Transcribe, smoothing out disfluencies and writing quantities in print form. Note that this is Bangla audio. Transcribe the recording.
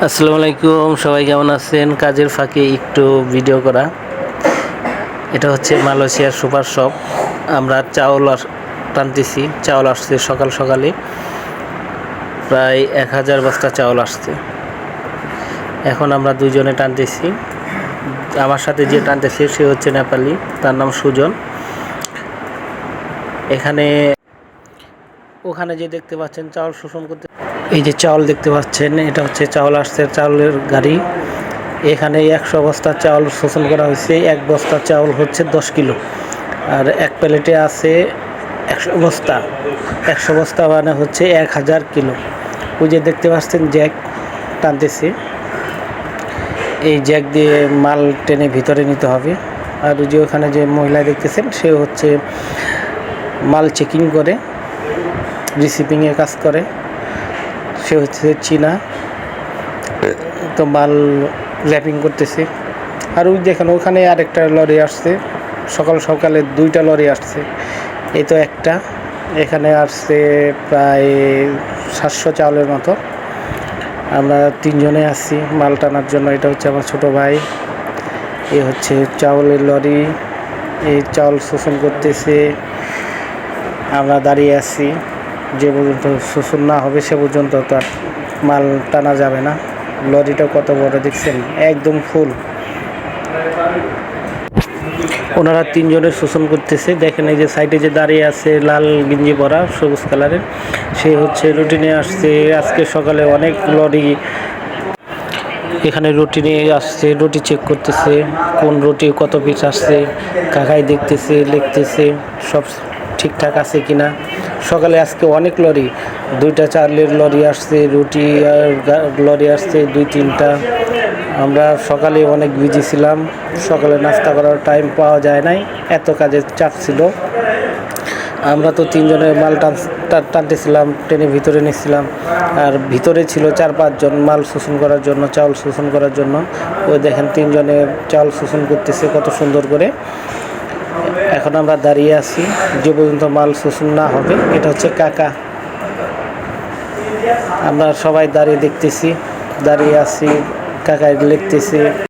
আসসালামু আলাইকুম, সবাই কেমন আছেন? কাজের ফাঁকে একটু ভিডিও করা। এটা হচ্ছে মালয়েশিয়ার সুপার শপ। আমরা চাউল টানতেছি। চাউল আসছে সকাল সকালে, প্রায় 1000 বস্তা চাউল আসছে। এখন আমরা দুইজনে টানতেছি। আমার সাথে যে টানতেছে সে হচ্ছে নেপালি, তার নাম সুজন। ওখানে যে দেখতে পাচ্ছেন চাউল শোষণ করতে, এই যে চাউল দেখতে পাচ্ছেন, এটা হচ্ছে চাউল আসছে, চাউলের গাড়ি। এখানে 100 বস্তা চাউল শোষণ করা হয়েছে। এক বস্তা চাউল হচ্ছে 10 কিলো, আর এক প্লেটে আছে 100 বস্তা। 100 বস্তা মানে হচ্ছে 1000 কিলো। ওই যে দেখতে পাচ্ছেন জ্যাক টানতেছে, এই জ্যাক দিয়ে মাল টেনে ভিতরে নিতে হবে। আর ওই যে ওখানে যে মহিলা দেখতেছেন, সে হচ্ছে মাল চেকিং করে, রিসিপিংয়ে কাজ করে। সে হচ্ছে চীনা, তো মাল র্যাপিং করতেছে। আর ওই দেখেন ওখানে আরেকটা লরি আসছে, সকাল সকালে 2টা লরি আসছে। এই তো একটা, এখানে আসছে প্রায় 700 চাউলের মতো। আমরা 3 জনে আসছি মাল টানার জন্য। এটা হচ্ছে আমার ছোট ভাই। এ হচ্ছে চাউলের লরি, এই চাউল শোষণ করতেছে। আমরা দাঁড়িয়ে আছি, যে পর্যন্ত শোষণ না হবে সে পর্যন্ত তো আর মাল টানা যাবে না। লরিটা কত বড় দেখছেন, একদম ফুল। ওনারা 3 জনের শোষণ করতেছে। দেখেন এই যে সাইডে যে দাঁড়িয়ে আছে লাল গেঞ্জি পরা, সবুজ কালারের, সে হচ্ছে রুটি নিয়ে আসছে। আজকে সকালে অনেক লরি এখানে রুটি নিয়ে আসছে, রুটি চেক করতেছে, কোন রুটি কত পিস আসছে, কাকাই দেখতেছে, লিখতেছে সব ঠিকঠাক আছে কিনা। সকালে আজকে অনেক লরি, 2টা চালের লরি আসছে, রুটি লরি আসছে 2-3টা। আমরা সকালে অনেক বিজি ছিলাম, সকালে নাস্তা করার টাইম পাওয়া যায় নাই, এত কাজের চাপ ছিল। আমরা তো 3 জনে মাল টানতেছিলাম, ট্রেনে ভিতরে নিচ্ছিলাম। আর ভিতরে ছিল 4-5 জন মাল শোষণ করার জন্য, চাউল শোষণ করার জন্য। ওই দেখেন 3 জনে চাউল শোষণ করতেছে কত সুন্দর করে। এখন আমরা দাঁড়িয়ে আছি, যে পর্যন্ত মাল শোষণ না হবে। এটা হচ্ছে কাকা। আমরা সবাই দাঁড়িয়ে দেখতেছি, দাঁড়িয়ে আছি, কাকাই লিখতেছে।